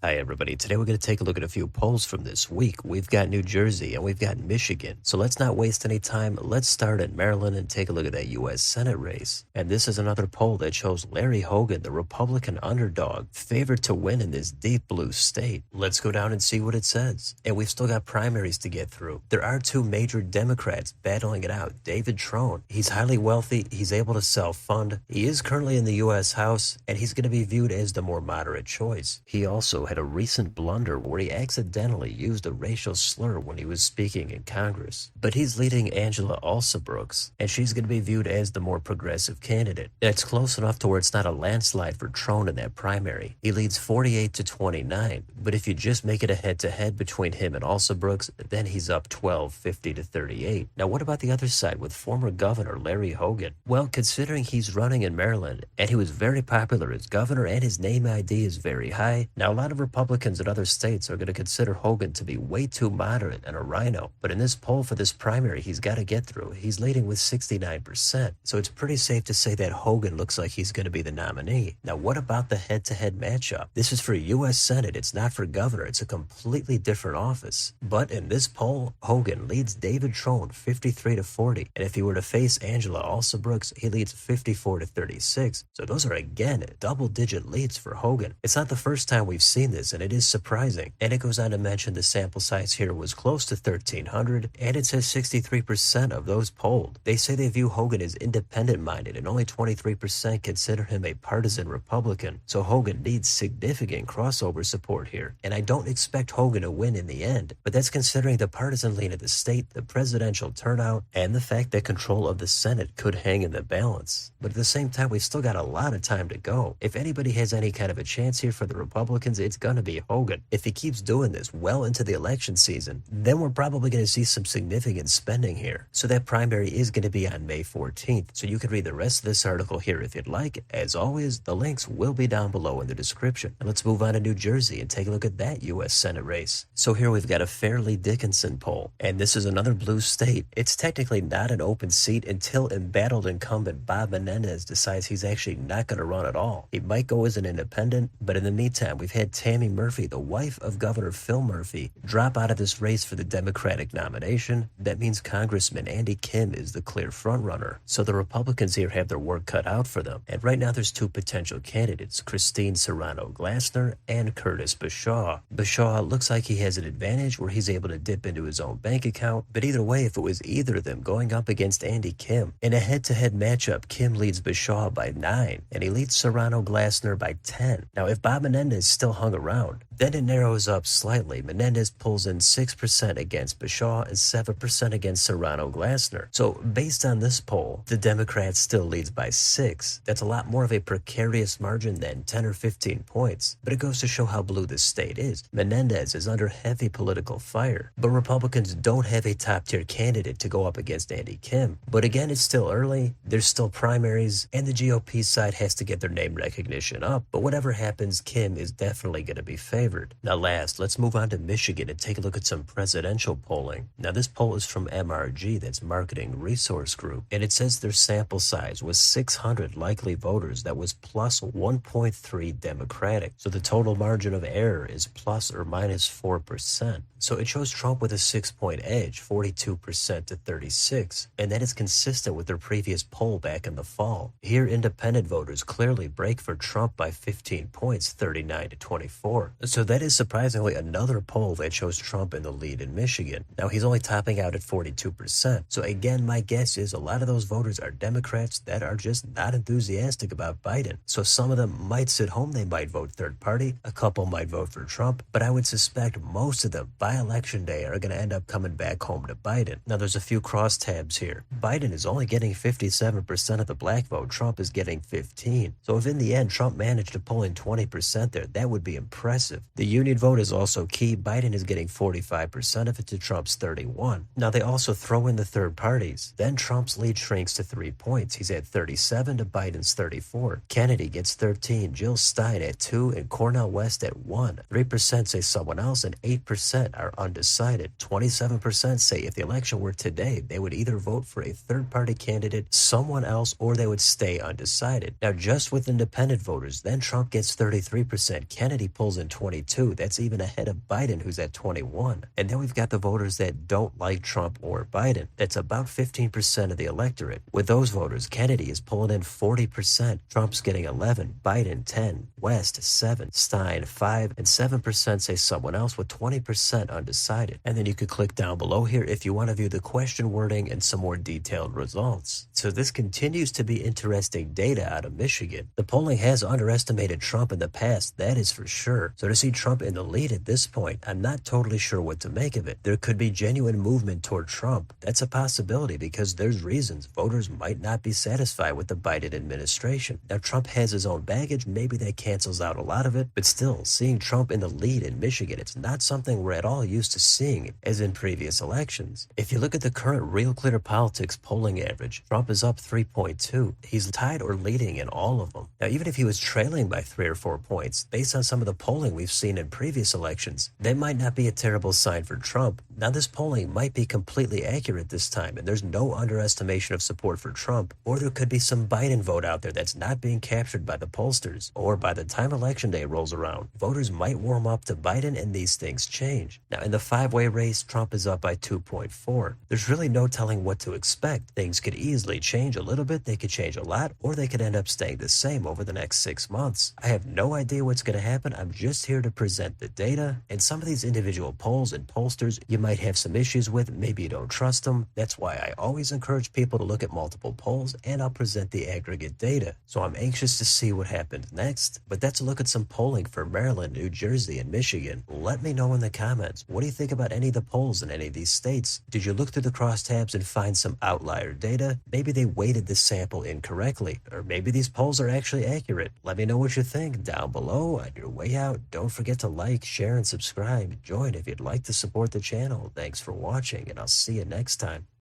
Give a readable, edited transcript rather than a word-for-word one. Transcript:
Hi, everybody. Today we're going to take a look at a few polls from this week. We've got New Jersey and we've got Michigan. So let's not waste any time. Let's start in Maryland and take a look at that U.S. Senate race. And this is another poll that shows Larry Hogan, the Republican underdog, favored to win in this deep blue state. Let's go down and see what it says. And we've still got primaries to get through. There are two major Democrats battling it out. David Trone, he's highly wealthy. He's able to self-fund. He is currently in the U.S. House, and he's going to be viewed as the more moderate choice. He also had a recent blunder where he accidentally used a racial slur when he was speaking in Congress. But he's leading Angela Alsobrooks, and she's going to be viewed as the more progressive candidate. It's close enough to where it's not a landslide for Trone in that primary. He leads 48-29, but if you just make it a head-to-head between him and Alsobrooks, then he's up 12, 50-38. Now, what about the other side with former Governor Larry Hogan? Well, considering he's running in Maryland, and he was very popular as governor, and his name ID is very high, now a lot of Republicans in other states are going to consider Hogan to be way too moderate and a rhino. But in this poll for this primary, he's got to get through. He's leading with 69%. So it's pretty safe to say that Hogan looks like he's going to be the nominee. Now, what about the head-to-head matchup? This is for U.S. Senate. It's not for governor. It's a completely different office. But in this poll, Hogan leads David Trone 53-40. And if he were to face Angela Alsobrooks, he leads 54-36. So those are, again, double-digit leads for Hogan. It's not the first time we've seen this, and it is surprising. And it goes on to mention the sample size here was close to 1,300, and it says 63% of those polled. They say they view Hogan as independent-minded, and only 23% consider him a partisan Republican. So Hogan needs significant crossover support here. And I don't expect Hogan to win in the end, but that's considering the partisan lean of the state, the presidential turnout, and the fact that control of the Senate could hang in the balance. But at the same time, we've still got a lot of time to go. If anybody has any kind of a chance here for the Republicans, it's going to be Hogan. If he keeps doing this well into the election season, then we're probably going to see some significant spending here. So that primary is going to be on May 14th. So you can read the rest of this article here if you'd like. As always, the links will be down below in the description. And let's move on to New Jersey and take a look at that U.S. Senate race. So here we've got a Fairleigh Dickinson poll, and this is another blue state. It's technically not an open seat until embattled incumbent Bob Menendez decides he's actually not going to run at all. He might go as an independent, but in the meantime, we've had Tammy Murphy, the wife of Governor Phil Murphy, drop out of this race for the Democratic nomination. That means Congressman Andy Kim is the clear frontrunner. So the Republicans here have their work cut out for them. And right now there's two potential candidates, Christine Serrano-Glassner and Curtis Bashaw. Bashaw looks like he has an advantage where he's able to dip into his own bank account, but either way, if it was either of them going up against Andy Kim, in a head-to-head matchup, Kim leads Bashaw by 9, and he leads Serrano-Glassner by 10. Now, if Bob Menendez still hung around, then it narrows up slightly. Menendez pulls in 6% against Bashaw and 7% against Serrano-Glassner. So based on this poll, the Democrats still leads by 6. That's a lot more of a precarious margin than 10 or 15 points, but it goes to show how blue this state is. Menendez is under heavy political fire, but Republicans don't have a top-tier candidate to go up against Andy Kim. But again, it's still early, there's still primaries, and the GOP side has to get their name recognition up, but whatever happens, Kim is definitely going to be favored. Now last, let's move on to Michigan and take a look at some presidential polling. Now this poll is from MRG, that's Marketing Resource Group, and it says their sample size was 600 likely voters. That was plus 1.3 Democratic. So the total margin of error is plus or minus 4%. So it shows Trump with a 6-point edge, 42% to 36, and that is consistent with their previous poll back in the fall. Here, independent voters clearly break for Trump by 15 points, 39-24. So that is surprisingly another poll that shows Trump in the lead in Michigan. Now, he's only topping out at 42%. So again, my guess is a lot of those voters are Democrats that are just not enthusiastic about Biden. So some of them might sit home, they might vote third party, a couple might vote for Trump, but I would suspect most of them by election day are going to end up coming back home to Biden. Now, there's a few crosstabs here. Biden is only getting 57% of the black vote. Trump is getting 15. So if in the end Trump managed to pull in 20% there, that would be impressive. The union vote is also key. Biden is getting 45% of it to Trump's 31. Now, they also throw in the third parties. Then Trump's lead shrinks to 3 points. He's at 37 to Biden's 34. Kennedy gets 13, Jill Stein at 2, and Cornel West at 1. 3% say someone else, and 8% are undecided. 27% say if the election were today, they would either vote for a third-party candidate, someone else, or they would stay undecided. Now, just with independent voters, then Trump gets 33%, Kennedy polls in 22. That's even ahead of Biden, who's at 21. And then we've got the voters that don't like Trump or Biden. That's about 15% of the electorate. With those voters, Kennedy is pulling in 40%. Trump's getting 11, Biden 10, West 7, Stein 5, and 7% say someone else, with 20% undecided. And then you could click down below here if you want to view the question wording and some more detailed results. So this continues to be interesting data out of Michigan. The polling has underestimated Trump in the past, that is for sure. So to see Trump in the lead at this point, I'm not totally sure what to make of it. There could be genuine movement toward Trump. That's a possibility because there's reasons voters might not be satisfied with the Biden administration. Now Trump has his own baggage, maybe that cancels out a lot of it, but still, seeing Trump in the lead in Michigan, it's not something we're at all used to seeing as in previous elections. If you look at the current Real Clear Politics polling average, Trump is up 3.2. He's tied or leading in all of them. Now even if he was trailing by 3 or 4 points, based on some of the polling we've seen in previous elections, that might not be a terrible sign for Trump. Now this polling might be completely accurate this time, and there's no underestimation of support for Trump, or there could be some Biden vote out there that's not being captured by the pollsters, or by the time election day rolls around, voters might warm up to Biden and these things change. Now in the 5-way race, Trump is up by 2.4. There's really no telling what to expect. Things could easily change a little bit, they could change a lot, or they could end up staying the same over the next 6 months. I have no idea what's going to happen. I'm just here to present the data, and some of these individual polls and pollsters you might have some issues with, maybe you don't trust them. That's why I always encourage people to look at multiple polls, and I'll present the aggregate data. So I'm anxious to see what happens next, but that's a look at some polling for Maryland, New Jersey, and Michigan. Let me know in the comments, what do you think about any of the polls in any of these states? Did you look through the crosstabs and find some outlier data? Maybe they weighted the sample incorrectly, or maybe these polls are actually accurate. Let me know what you think down below. On your way out, don't forget to like, share, and subscribe. Join if you'd like to support the channel. Thanks for watching, and I'll see you next time.